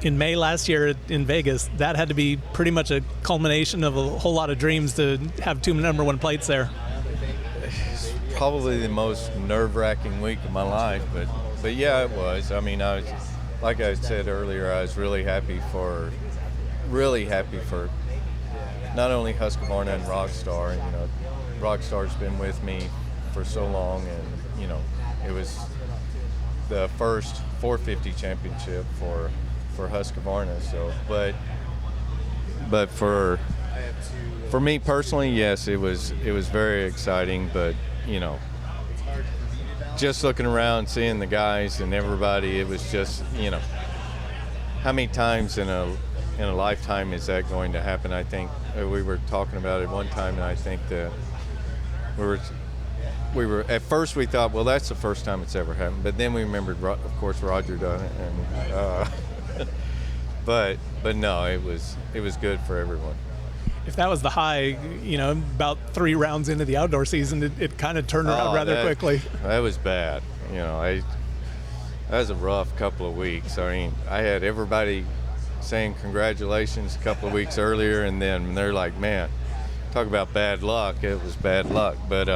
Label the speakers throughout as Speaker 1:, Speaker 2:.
Speaker 1: in May last year in Vegas, that had to be pretty much a culmination of a whole lot of dreams to have 2 number 1 plates there.
Speaker 2: It's probably the most nerve-wracking week of my life, but yeah, it was. I mean, I was, like I said earlier, I was really happy for not only Husqvarna and Rockstar. You know, Rockstar's been with me for so long, and you know, it was the first 450 championship for Husqvarna. So, but for me personally, yes, it was very exciting. But you know, just looking around, seeing the guys and everybody, it was just, you know, how many times in a lifetime is that going to happen? I think we were talking about it one time, and I think that we were at first we thought, well, that's the first time it's ever happened, but then we remembered, of course, Roger done it, and but no, it was good for everyone.
Speaker 1: If that was the high, you know, about 3 rounds into the outdoor season, it kind of turned around rather quickly.
Speaker 2: That was bad. You know, that was a rough couple of weeks. I mean, I had everybody saying congratulations a couple of weeks earlier, and then they're like, man, talk about bad luck. It was bad luck. But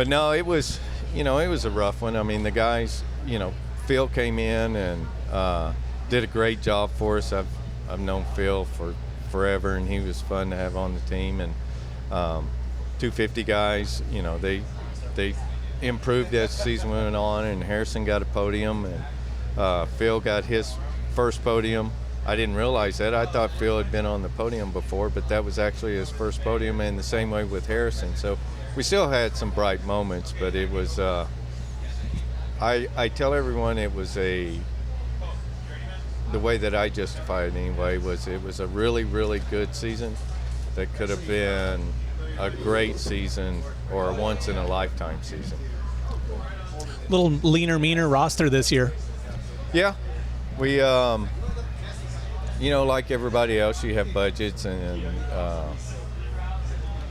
Speaker 2: no, it was, you know, it was a rough one. I mean, the guys, you know, Phil came in and did a great job for us. I've known Phil for forever, and he was fun to have on the team. And 250 guys, you know, they improved as the season went on, and Harrison got a podium, and Phil got his first podium. I didn't realize that. I thought Phil had been on the podium before, but that was actually his first podium, and the same way with Harrison. So we still had some bright moments, but it was I tell everyone it was the way that I justify it anyway, was it was a really, really good season that could have been a great season or a once-in-a-lifetime season.
Speaker 1: A little leaner, meaner roster this year.
Speaker 2: Yeah. We, you know, like everybody else, you have budgets, and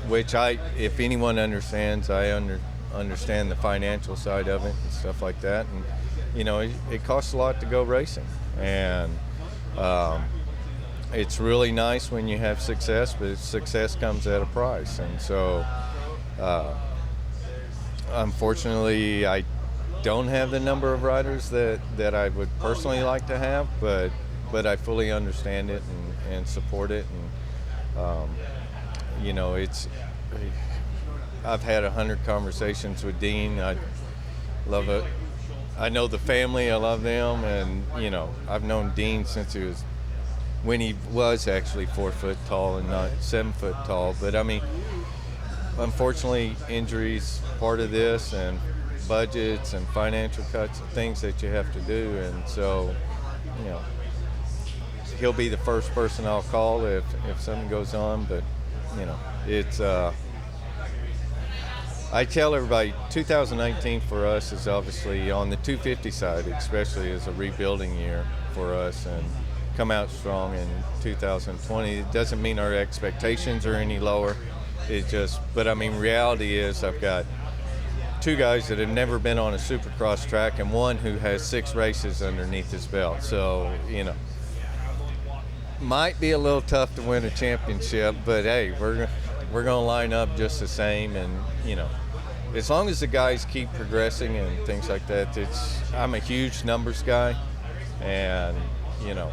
Speaker 2: which if anyone understands, I understand the financial side of it and stuff like that. And, you know, it costs a lot to go racing. And it's really nice when you have success, but success comes at a price. And so, unfortunately, I don't have the number of riders that I would personally like to have, but I fully understand it and support it. And, you know, I've had 100 conversations with Dean. I love it. I know the family, I love them, and you know, I've known Dean since when he was actually 4 foot tall and not 7 foot tall. But I mean, unfortunately, injuries part of this, and budgets and financial cuts and things that you have to do. And so, you know, he'll be the first person I'll call if something goes on. But you know, it's I tell everybody 2019 for us is obviously, on the 250 side especially, is a rebuilding year for us, and come out strong in 2020. It doesn't mean our expectations are any lower. But I mean, reality is I've got 2 guys that have never been on a supercross track, and 1 who has 6 races underneath his belt. So, you know, might be a little tough to win a championship, but hey, we're going to line up just the same. And, you know, as long as the guys keep progressing and things like that, I'm a huge numbers guy. And, you know,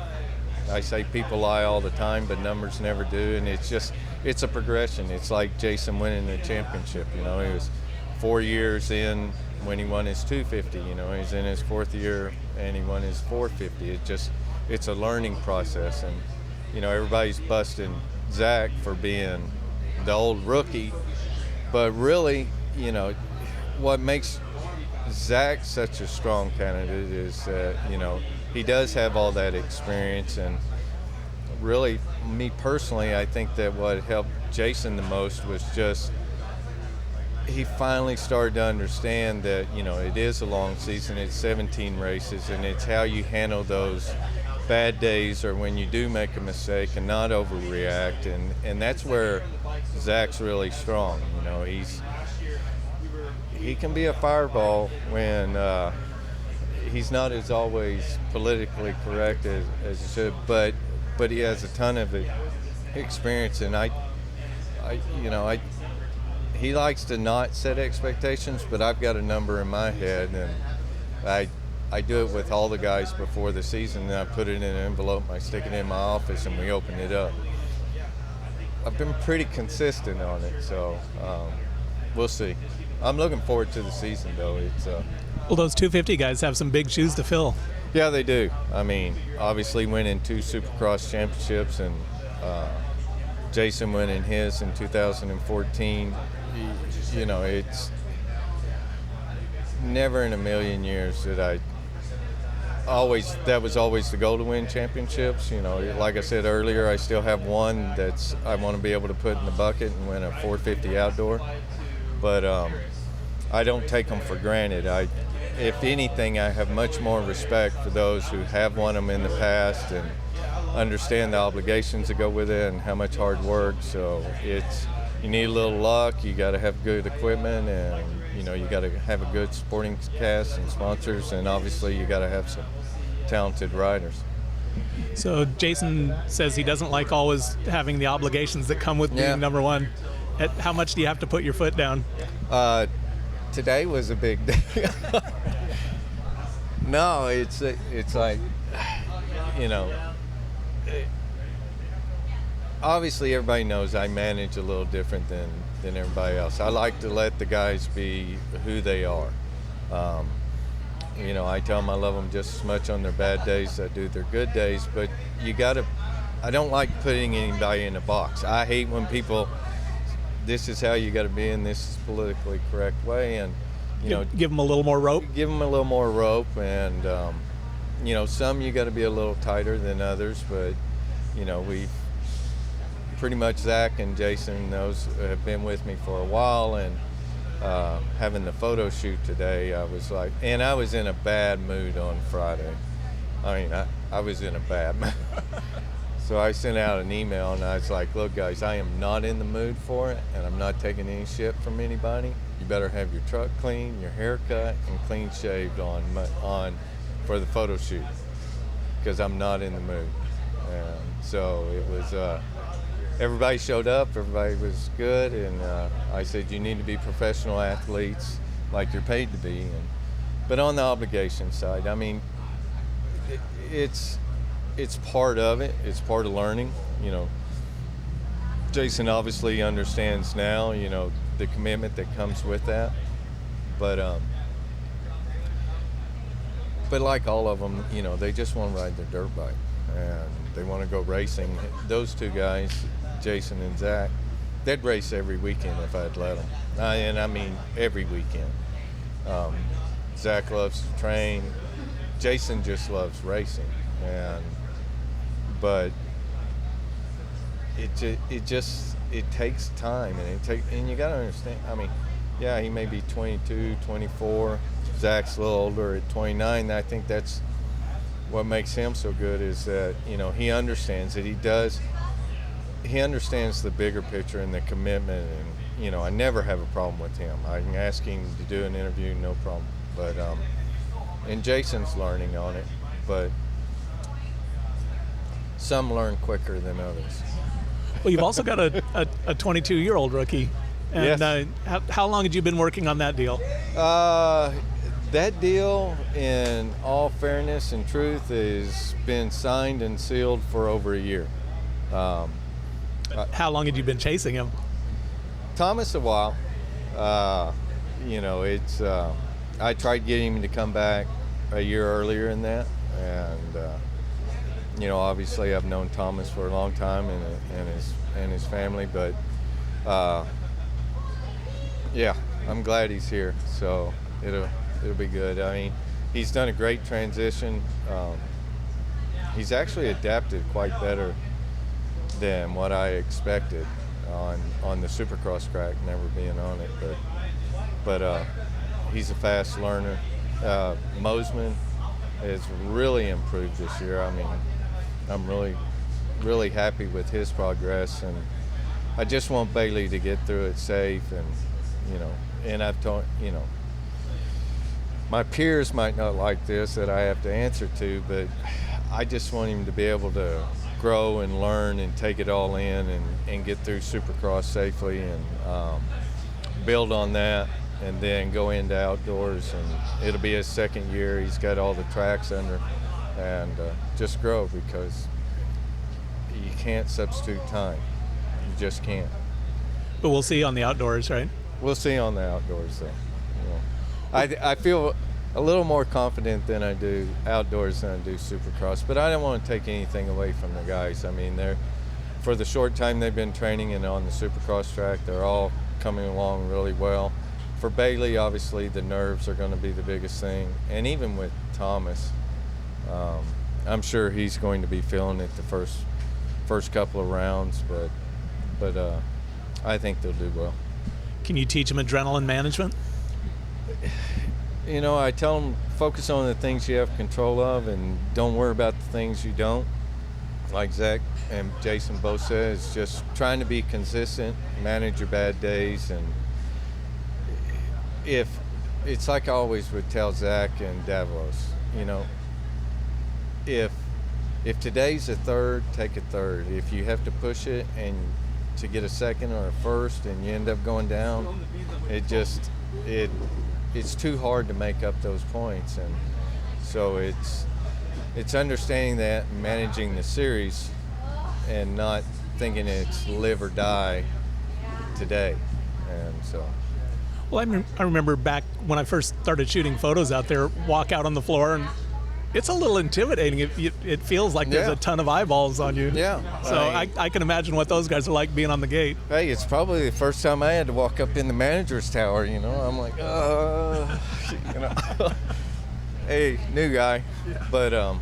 Speaker 2: I say people lie all the time, but numbers never do. And it's a progression. It's like Jason winning the championship. You know, he was 4 years in when he won his 250. You know, he's in his 4th year and he won his 450. It's a learning process. And, you know, everybody's busting Zach for being the old rookie, but really, you know, what makes Zach such a strong candidate is that, you know, he does have all that experience. And really, me personally, I think that what helped Jason the most was just he finally started to understand that, you know, it is a long season, it's 17 races, and it's how you handle those bad days or when you do make a mistake and not overreact. And that's where Zach's really strong. You know, he can be a fireball when he's not as always politically correct as he should, but he has a ton of experience, and he likes to not set expectations, but I've got a number in my head, and I do it with all the guys before the season, and I put it in an envelope, I stick it in my office, and we open it up. I've been pretty consistent on it, so we'll see. I'm looking forward to the season, though.
Speaker 1: Well, those 250 guys have some big shoes to fill.
Speaker 2: Yeah, they do. I mean, obviously winning 2 Supercross championships, and Jason winning his in 2014. It's never in a million years that was always the goal, to win championships. Like I said earlier, I still have one I want to be able to put in the bucket and win a 450 outdoor. But I don't take them for granted. If anything, I have much more respect for those who have won them in the past and understand the obligations that go with it and how much hard work. So you need a little luck, you got to have good equipment, and you got to have a good supporting cast and sponsors, and obviously you got to have some talented riders.
Speaker 1: So Jason says he doesn't like always having the obligations that come with being number one. How much do you have to put your foot down?
Speaker 2: Today was a big day. No, it's like, obviously everybody knows I manage a little different than everybody else. I like to let the guys be who they are. I tell them I love them just as much on their bad days as I do their good days, but I don't like putting anybody in a box. I hate when people, this is how you got to be in this politically correct way, and
Speaker 1: give them a little more rope.
Speaker 2: Give them a little more rope, and some you got to be a little tighter than others, but we pretty much, Zach and Jason, those have been with me for a while, and having the photo shoot today, I was like, and I was in a bad mood on Friday. I mean, I was in a bad mood. So I sent out an email, and I was like, look guys, I am not in the mood for it, and I'm not taking any shit from anybody. You better have your truck clean, your hair cut, and clean shaved on for the photo shoot, because I'm not in the mood. And so it was, everybody showed up, everybody was good, and I said, you need to be professional athletes like you're paid to be. But on the obligation side, I mean, it's part of it. It's part of learning. Jason obviously understands now, the commitment that comes with that. But like all of them, they just want to ride their dirt bike, and they want to go racing. Those two guys, Jason and Zach, they'd race every weekend if I'd let them. And I mean every weekend. Zach loves to train. Jason just loves racing. But it takes time, and you got to understand. I mean, yeah, he may be 22, 24. Zach's a little older at 29. I think that's what makes him so good, is that he understands that he understands the bigger picture and the commitment, and I never have a problem with him. I can ask him to do an interview, no problem. But and Jason's learning on it, but some learn quicker than others.
Speaker 1: Well, you've also got a 22-year-old rookie. And
Speaker 2: yes.
Speaker 1: How long had you been working on that deal?
Speaker 2: That deal, in all fairness and truth, has been signed and sealed for over a year.
Speaker 1: How long had you been chasing him?
Speaker 2: Thomas, a while. I tried getting him to come back a year earlier than that, and obviously I've known Thomas for a long time, and his family, but I'm glad he's here, so it'll be good. I mean, he's done a great transition. He's actually adapted quite better than what I expected on the Supercross track, never being on it, but he's a fast learner. Mosman has really improved this year. I mean, I'm really happy with his progress, and I just want Bailey to get through it safe, and and I've told my peers might not like this that I have to answer to, but I just want him to be able to grow and learn and take it all in and get through Supercross safely and build on that, and then go into outdoors. And it'll be his second year. He's got all the tracks under, and just grow, because you can't substitute time. You just can't.
Speaker 1: But we'll see on the outdoors, right?
Speaker 2: We'll see on the outdoors, though. You know, I feel a little more confident than I do outdoors than I do Supercross, but I don't want to take anything away from the guys. I mean, for the short time they've been training and on the Supercross track, they're all coming along really well. For Bailey, obviously, the nerves are going to be the biggest thing, and even with Thomas, I'm sure he's going to be feeling it the first couple of rounds, but I think they'll do well.
Speaker 1: Can you teach them adrenaline management?
Speaker 2: You know, I tell them, focus on the things you have control of and don't worry about the things you don't. Like Zach and Jason both said, it's just trying to be consistent, manage your bad days. And if it's like I always would tell Zach and Davos, you know, if today's a third, take a third. If you have to push it and to get a second or a first and you end up going down, it's too hard to make up those points. And so it's understanding that and managing the series and not thinking it's live or die today. And so,
Speaker 1: well, I remember back when I first started shooting photos out there, walk out on the floor, and it's a little intimidating. It feels like there's a ton of eyeballs on you.
Speaker 2: Yeah.
Speaker 1: So I can imagine what those guys are like being on the gate.
Speaker 2: Hey, it's probably the first time I had to walk up in the manager's tower, you know. I'm like, you know. Hey, new guy. Yeah. But,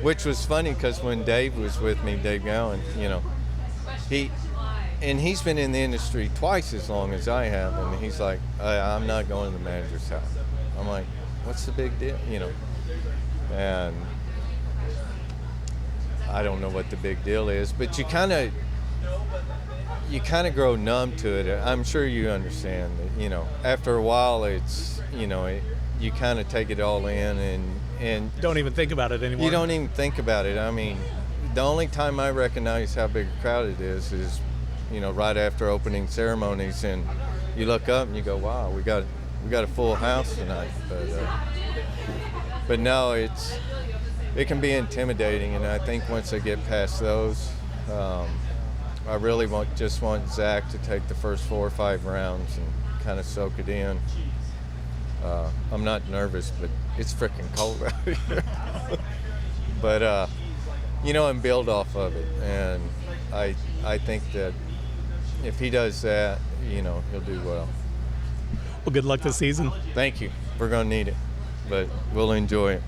Speaker 2: which was funny because when Dave was with me, Dave Gowan, you know, he's been in the industry twice as long as I have, and he's like, I'm not going to the manager's house. I'm like, what's the big deal, you know? And I don't know what the big deal is, but you kind of grow numb to it. I'm sure you understand that, you know, after a while it's, you know, you kind of take it all in and
Speaker 1: don't even think about it anymore.
Speaker 2: You don't even think about it. I mean, the only time I recognize how big a crowd it is, you know, right after opening ceremonies, and you look up and you go, wow, we got a full house tonight. But no, it can be intimidating, and I think once I get past those, I really just want Zach to take the first 4 or 5 rounds and kind of soak it in. I'm not nervous, but it's freaking cold out here. But you know, and build off of it, and I think that if he does that, you know, he'll do well.
Speaker 1: Well, good luck this season.
Speaker 2: Thank you. We're going to need it, but we'll enjoy it.